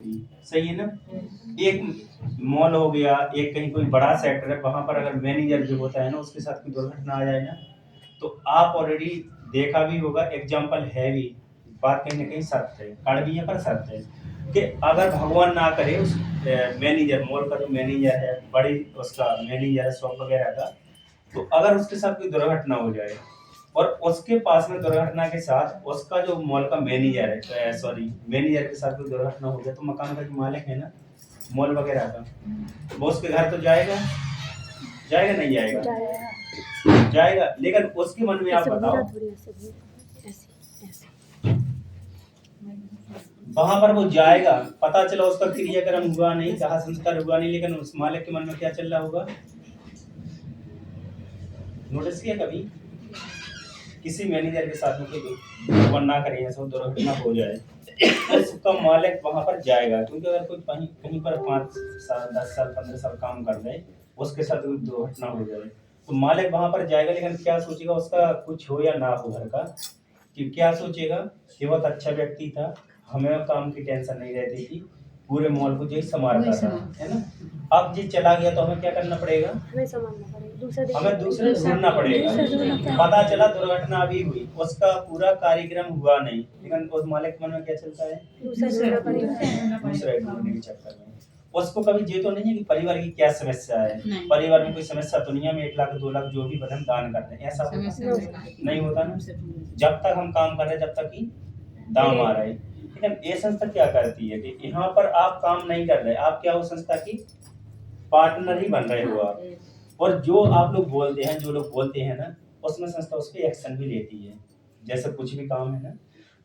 सही है ना। एक मॉल हो गया, एक कहीं कोई बड़ा सेक्टर है, वहां पर अगर मैनेजर जो होता है ना उसके साथ कोई दुर्घटना आ जाए ना, तो आप ऑलरेडी देखा भी होगा, एग्जाम्पल है भी, बात कहीं ना कहीं सत्य है, कड़वी है पर सत्य है कि अगर भगवान ना करे उस मैनेजर, मॉल का जो मैनेजर है, बड़ी उसका मैनेजर है शॉप वगैरह का, तो अगर उसके साथ कोई दुर्घटना हो जाए और उसके पास में दुर्घटना के साथ उसका जो मॉल का मैनेजर है, सॉरी मैनेजर के साथ कोई दुर्घटना हो जाए, तो मकान का जो मालिक है ना मॉल वगैरह का, वो उसके घर तो जाएगा, जाएगा नहीं जाएगा, जाएगा। लेकिन उसके मन में आप बताओ, वहां पर वो जाएगा, पता चला उसका क्रियाक्रम हुआ नहीं, दाह संस्कार हुआ नहीं, लेकिन उस मालिक के मन में क्या चल रहा होगा? नोटिस किया कभी किसी मैनेजर के साथ में कोई भगवान ना करे ऐसा दुर्घटना हो जाए, उसका मालिक वहां पर जाएगा, क्योंकि अगर कोई कहीं कहीं पर 5 साल 10 साल 15 साल काम कर रहे, उसके साथ कोई दुर्घटना हो जाए, तो मालिक वहां पर जाएगा, लेकिन क्या सोचेगा, उसका कुछ हो या ना हो घर का, कि क्या सोचेगा कि बहुत अच्छा व्यक्ति था, हमें काम की टेंशन नहीं रहती थी, पूरे मॉल को जो संभालता था, है ना। अब जी चला गया तो हमें क्या करना पड़ेगा? हमें दूसरे ढूंढना पड़ेगा। पता चला दुर्घटना अभी हुई, उसका पूरा कार्यक्रम हुआ नहीं, लेकिन उस मालिक के मन में क्या चलता है? दूसरे ढूंढने के चक्कर में उसको कभी ये तो नहीं है कि परिवार की क्या समस्या है, परिवार में कोई समस्या तो नहीं है, हम 1 लाख 2 लाख जो भी बने हम दान करते हैं, ऐसा नहीं होता ना। जब तक हम काम कर रहे हैं, जब तक कि दाम आ रहा है। लेकिन ये संस्था क्या करती है कि यहाँ पर आप काम नहीं कर रहे, आप क्या हो संस्था की पार्टनर ही बन रहे हो आप, और जो आप लोग बोलते हैं, जो लोग बोलते हैं ना, उसमें संस्था उस पर एक्शन भी लेती है। जैसे कुछ भी काम है ना,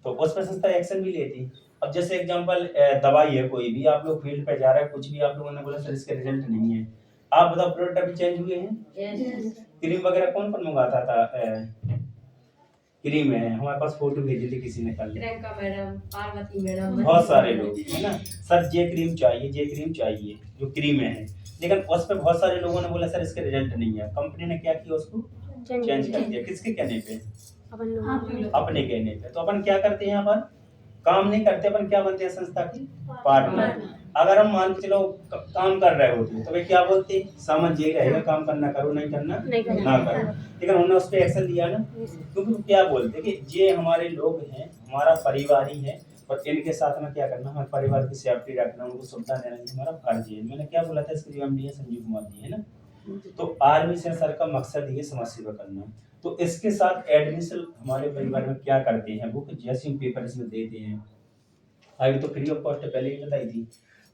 तो उस पर संस्था एक्शन भी लेती है। अब जैसे एग्जांपल दवाई है, कोई भी आप लोग फील्ड पे जा रहे हैं, कुछ भी आप लोगों ने बोला सर इसके रिजल्ट नहीं है, आप बताओ प्रोडक्ट अभी चेंज हुए हैं? क्रीम वगैरह कौन कौन मंगाता था? क्रीम है, हमारे पास फोटो भेजी थी किसी ने कल, प्रियंका मैडम, पार्वती मैडम, बहुत सारे लोग है ना, सर ये क्रीम चाहिए, ये क्रीम चाहिए, जो क्रीम है, लेकिन उस पर बहुत सारे लोगों ने बोला सर इसके रिजल्ट नहीं है, कंपनी ने क्या किया, उसको चेंज कर दिया। किसके कहने पे? अपने कहने पे। तो अपन क्या करते हैं, यहाँ पर काम नहीं करते, अपन क्या बनते हैं, संस्था की पार्टनर। अगर हम मान के चलो काम कर रहे होते तो वे क्या बोलते, समझ ये रहेगा काम करना करो, नहीं करना ना करो, लेकिन उन्होंने उस पर एक्शन लिया ना, क्योंकि क्या बोलते कि ये हमारे लोग हैं, हमारा परिवार ही है, और इनके साथ में क्या करना, हमारे परिवार की सेफ्टी रखना, उनको सुविधा देना हमारा फर्ज है। मैंने क्या बोला था, इसके एमडी है संजीव कुमार जी, है ना। तो आर्मी से सर का मकसद ये समाज सेवा करना। तो इसके साथ एडमिशन हमारे परिवार में क्या करते हैं, बुक जैसे पेपर इसमें देते हैं, आईडी तो फ्री ऑफ कॉस्ट पहले ही बताई थी।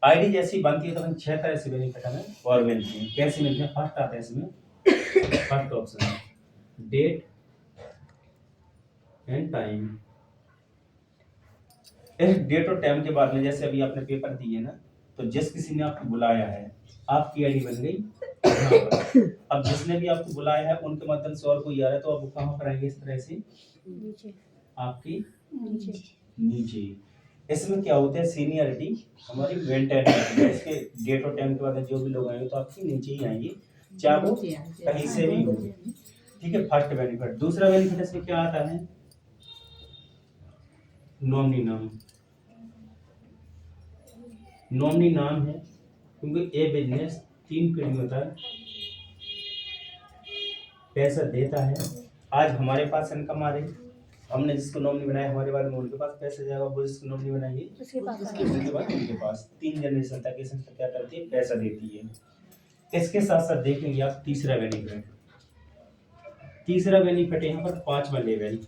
आईडी जैसी बनती है तो हम 6 तरह से बेनिफिट हमें और मिलती है। कैसे मिलते हैं? फर्स्ट आता है इसमें, first option date and time. इस डेट और टाइम के बाद में जैसे अभी आपने पेपर दिए ना, तो जिस किसी ने आपको बुलाया है, आपकी आईडी बन गई यहाँ पर। अब जिसने भी आपको बुलाया है उनके माध्यम से और कोई आ रहा है, तो आप कहाँ पर आएंगे, इस तरह से नीचे, आपकी नीचे। इसमें क्या होता है, सीनियरिटी हमारी मेंटेन होती है। इसके डेट और टाइम के बाद जो भी लोग आएंगे तो आपकी नीचे ही आएंगे, चाहे वो कहीं से भी हो। ठीक है, फर्स्ट बेनिफिट। दूसरा बेनिफिट इसमें क्या आता है, नॉमिनी नाम। नॉमिनी नाम है क्योंकि ये बिजनेस 3 पीढ़ियों तक पैसा देता है। आज हमारे पास इनकम आ रही, हमने जिसको नॉमिनी बनाया हमारे बाद में उनके पास पैसे जाएगा, वो जिसको नॉमिनी बनाएंगे उसके बाद उनके पास। 3 जनरेशन तक ये संस्था क्या करती है, पैसा देती है। इसके साथ साथ देखेंगे आप तीसरा बेनिफिट। तीसरा बेनिफिट यहाँ पर 5वां लेवल।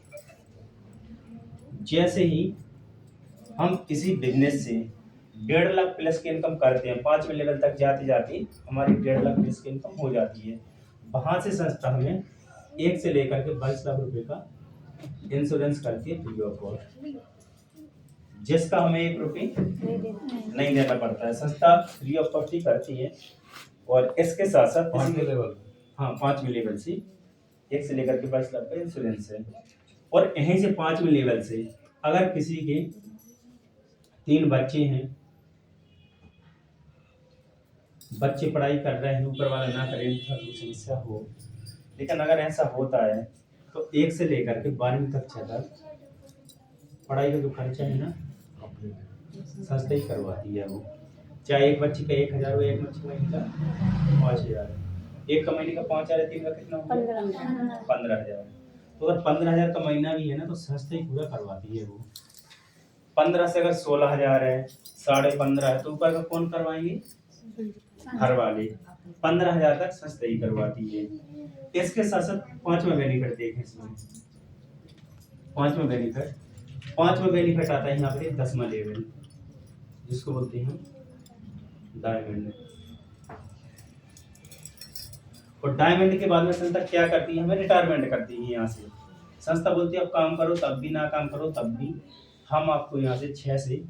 जैसे ही हम किसी बिजनेस से 1.5 लाख प्लस की इनकम करते हैं, 5वें लेवल तक जाते जाते हमारी 1.5 लाख प्लस की इनकम हो जाती है। वहां से संस्था हमें 1 से लेकर के 22 लाख रुपए का इंश्योरेंस करती है फ्री ऑफ कॉस्ट, जिसका हमें 1 रुपये नहीं देना पड़ता है। संस्था फ्री ऑफ कॉस्ट ही करती है। और इसके साथ साथ 5वें लेवल, हाँ 5वें लेवल से 1 से लेकर के 22 लाख का इंश्योरेंस है। और यहीं से 5वें लेवल से अगर किसी के 3 बच्चे हैं, बच्चे पढ़ाई कर रहे हैं, ऊपर वाला ना करें कोई समस्या हो, लेकिन अगर ऐसा होता है तो 1 से लेकर के 12वीं कक्षा तक पढ़ाई का जो खर्चा है ना संस्था ही करवाती है वो, चाहे एक बच्ची का 1,000 हो, एक बच्ची महीने का 5,000, एक का महीने का 5,000 है, 3 का कितना हो गया 15,000। तो अगर 15,000 का महीना भी है ना तो संस्था ही पूरा करवाती है वो। 15 से अगर 16,000 है, 15.5 है तो ऊपर का कौन करवाएंगे, घर वाले। 15,000 तक संस्था ही करवाती है। इसके साथ साथ पांचवा बेनिफिट देखें इसमें, पांचवा बेनिफिट आता है यहाँ पे 10वां लेवल, जिसको बोलते हैं डायमंड। और डायमंड के बाद में संस्था क्या करती है, हमें रिटायरमेंट करती है यहाँ से। संस्था बोलती है आप काम करो तब भी, ना काम करो तब भी, हम आपको यहाँ से 6 से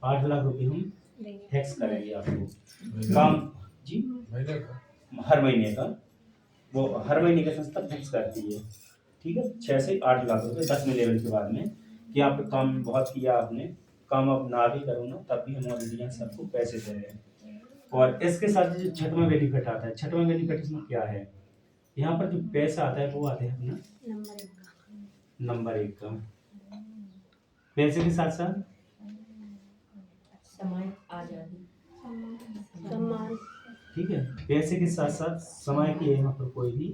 8 लाख रुपए हम टैक्स करेंगे आपको। काम जी हर महीने का, वो हर महीने का संस्था टैक्स करती है, ठीक है। 6 से 8 लाख रुपए 10वें लेवल के बाद में, कि आप काम बहुत किया आपने, काम आप ना भी करो ना तब भी हम ऑलरेडी यहाँ से आपको पैसे दे रहे हैं। और इसके साथ जो 6वां बेनिफिट आता है, 6वां बेनिफिट इसमें क्या है, यहाँ पर जो पैसा आता है वो आता है अपना नंबर 1 का। पैसे के साथ साथ समय आजादी, सम्मान, ठीक है, पैसे के साथ साथ समय की यहाँ पर कोई भी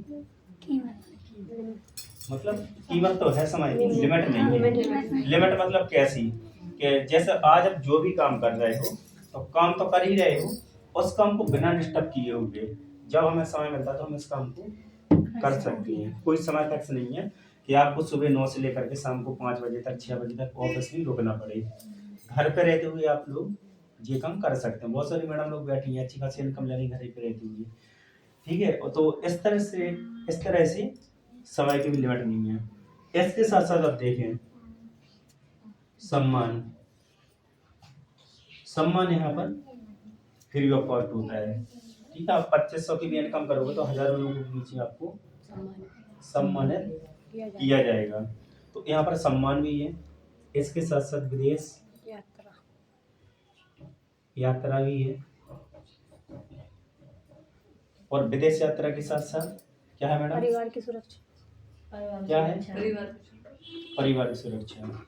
मतलब कीमत तो है, समय की लिमिट नहीं है। लिमिट मतलब कैसी, कि जैसे आज आप जो भी काम कर रहे हो तो काम तो कर ही रहे हो, उस काम को बिना डिस्टर्ब किए हुए जब हमें समय मिलता है तो हम इस काम को कर सकते हैं। कोई समय फिक्स नहीं है कि आपको सुबह 9 से लेकर के शाम को 5 बजे तक 6 बजे तक ऑफिस में रुकना पड़े। घर पे रहते हुए आप लोग ये काम कर सकते हैं। बहुत सारी मैडम लोग बैठी हैं, अच्छी खासी इनकम ले रही घर पे रहती हुई, ठीक है। तो इस तरह से समय की भी लिमिट नहीं है। इसके साथ साथ आप देखें सम्मान, सम्मान यहाँ पर फ्री ऑफ कॉस्ट होता है, ठीक है। आप 2500 की भी इनकम करोगे तो 1000 लोगों के नीचे आपको सम्मानित किया जाएगा। तो यहाँ पर सम्मान भी है, इसके साथ साथ विदेश यात्रा भी है। और विदेश यात्रा के साथ साथ क्या है मैडम, परिवार की सुरक्षा, क्या है, परिवार की सुरक्षा,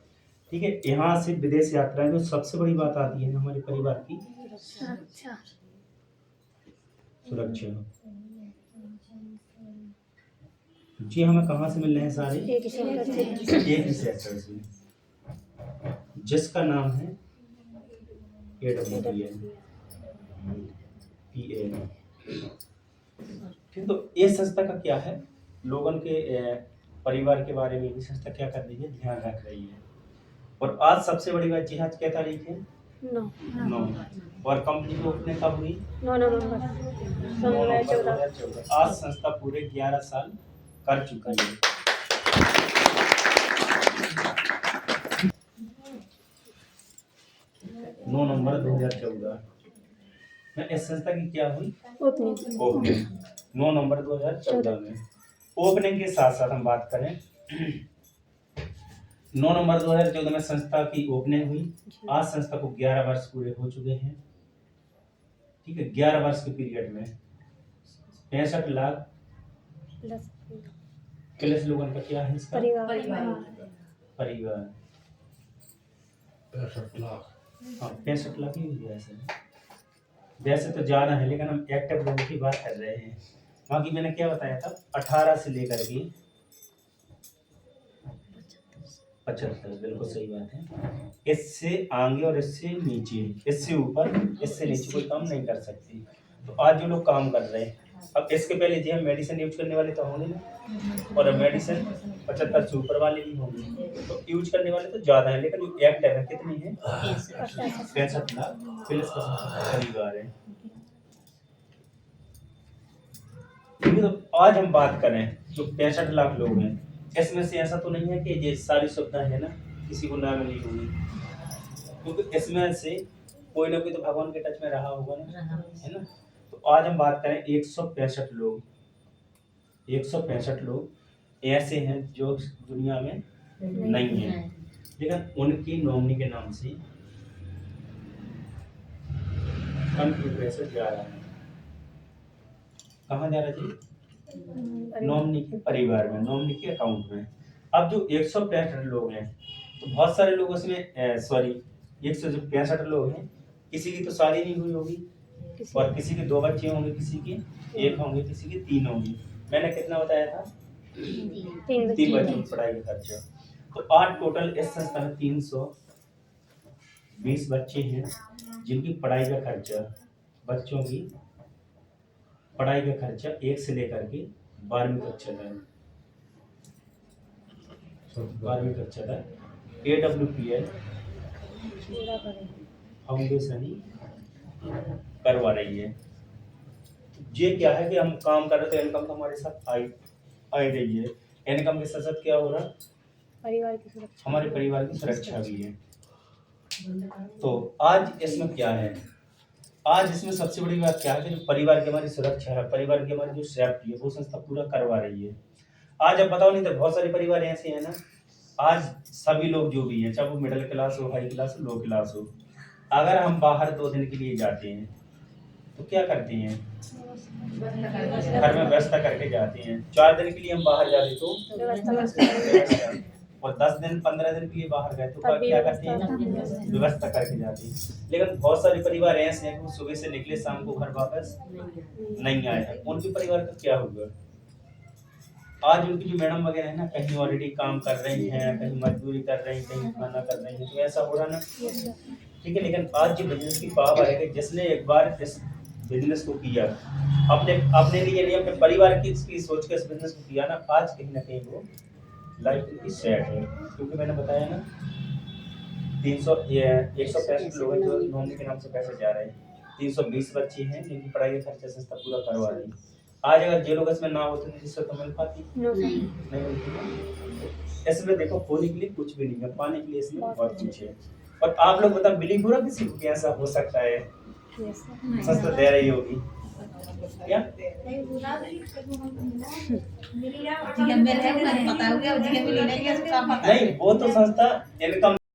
ठीक है। यहाँ से विदेश यात्रा में सबसे बड़ी बात आती है हमारे परिवार की सुरक्षा। जी हमें कहाँ से मिल रहे हैं सारे, एक ही सेक्टर से, जिसका नाम है AWPN। ठीक, तो ये संस्था का क्या है, लोगों के परिवार के बारे में भी संस्था क्या कर रही है, ध्यान रख रही है। और आज सबसे बड़ी बात, जी आज क्या तारीख है, 9। और कंपनी की ओपनिंग कब हुई, 9 नवंबर 2014। आज संस्था पूरे 11 साल कर चुकी है। 9 नवंबर 2014 में इस संस्था की क्या हुई, ओपनिंग 9 नवंबर 2014 में। ओपनिंग के साथ साथ हम बात करें 9 नवंबर 2014 में संस्था की ओपनिंग हुई। आज संस्था को 11 वर्ष पूरे हो चुके हैं, ठीक है। 11 वर्ष के पीरियड में 65 लाख प्लस लोगों का क्या है इसका परिवार 65 लाख, हाँ 65 लाख ही हो गया ऐसे। वैसे तो ज़्यादा है लेकिन हम एक्टिव लोगों की बात कर रहे हैं। बाकी मैंने क्या बताया था, 18 से लेकर के 75, बिल्कुल सही बात है। इससे आगे और इससे नीचे, इससे ऊपर इससे नीचे कोई काम नहीं कर सकती। तो आज जो लोग काम कर रहे हैं, अब इसके पहले जी हम मेडिसिन यूज करने वाले तो होंगे ना, और मेडिसिन 75 से ऊपर वाले भी होंगे, तो यूज करने वाले तो ज़्यादा है, लेकिन जो एक्टिव है कितनी है, 65 लाख प्लस परिवार है। तो आज हम बात करें जो 65 लाख लोग हैं, इसमें से ऐसा तो नहीं है कि ये सारी सुविधाएं है ना किसी को ना मिली होगी, क्योंकि इसमें से कोई ना कोई तो भगवान के टच में रहा होगा ना, है ना। तो आज हम बात करें 165 लोग ऐसे हैं जो दुनिया में नहीं है, लेकिन उनकी नॉमिनी के नाम से पैसे जा रहा है। कहाँ जा रहा है जी, नॉमिनी के परिवार में, नॉमिनी के अकाउंट में। अब जो 165 लोग हैं तो बहुत सारे लोग उसमें सॉरी 165 लोग हैं, किसी की तो शादी नहीं हुई होगी किसी और किसी के 2 बच्चे होंगे, किसी के 1 होंगे, किसी के 3 होंगे। मैंने कितना बताया था? 3 3 बच्चे बच्चों की पढ़ाई का खर्चा। तो आज टोटल इस संस्था में 320 बच्चे हैं जिनकी पढ़ाई का खर्चा, बच्चों की पढ़ाई का खर्चा 1 से लेकर के 12वीं कक्षा तक, 12वीं कक्षा तक AWPL पूरा करें। फाउंडेशन ही करवा रही है। ये क्या है कि हम काम कर रहे थे, इनकम तो हमारे साथ आई रही है। इनकम के साथ साथ क्या हो रहा, परिवार की सुरक्षा, हमारे परिवार की सुरक्षा भी है। तो आज इसमें क्या है, आज इसमें सबसे बड़ी बात क्या है कि जो परिवार की हमारी सुरक्षा है, परिवार की हमारी जो सेफ्टी है, वो संस्था पूरा करवा रही है। आज अब बताओ, नहीं तो बहुत सारे परिवार ऐसे हैं ना, आज सभी लोग जो भी हैं, चाहे वो मिडिल क्लास हो, हाई क्लास हो, लो क्लास हो, अगर हम बाहर 2 दिन के लिए जाते हैं तो क्या करते हैं, घर में व्यवस्था करके जाते हैं। 4 दिन के लिए हम बाहर जाते तो व्यवस्था, और 10 दिन 15 दिन के लिए बाहर गए तो क्या करते हैं, व्यवस्था करके जाते हैं। लेकिन बहुत सारे परिवार ऐसे हैं कि वो सुबह से निकले, शाम को घर वापस नहीं आए हैं। उनके परिवार का क्या होगा? आज उनकी जो मैडम वगैरह है ना, कहीं ऑलरेडी काम कर रही हैं, कहीं मजदूरी कर रही हैं, कहीं खाना कर रही हैं, तो ऐसा हो रहा ना, ठीक है। लेकिन आज जो बिजनेस की पावर है कि जिसने एक बार इस बिजनेस को किया, अपने लिए नहीं, अपने परिवार की सोच के इस बिजनेस को किया ना, आज कहीं ना कहीं वो लाइफ उनकी सेट है। क्योंकि मैंने बताया ना 165 लोग हैं जो नॉमिनी के नाम से पैसे जा रहे हैं, 320 बच्चे हैं जिनकी पढ़ाई का खर्चा संस्था पूरा करवा रही है। आज अगर जे लोग इसमें ना होते तो जिससे तो मिल पाती नहीं मिलती। इसमें देखो होने के लिए कुछ भी नहीं है, पाने के लिए इसमें बहुत कुछ है। और आप लोग बताओ, बिलीव हो रहा किसी को कि ऐसा हो सकता है संस्था दे रही होगी क्या? नहीं, वो तो संस्था इनकम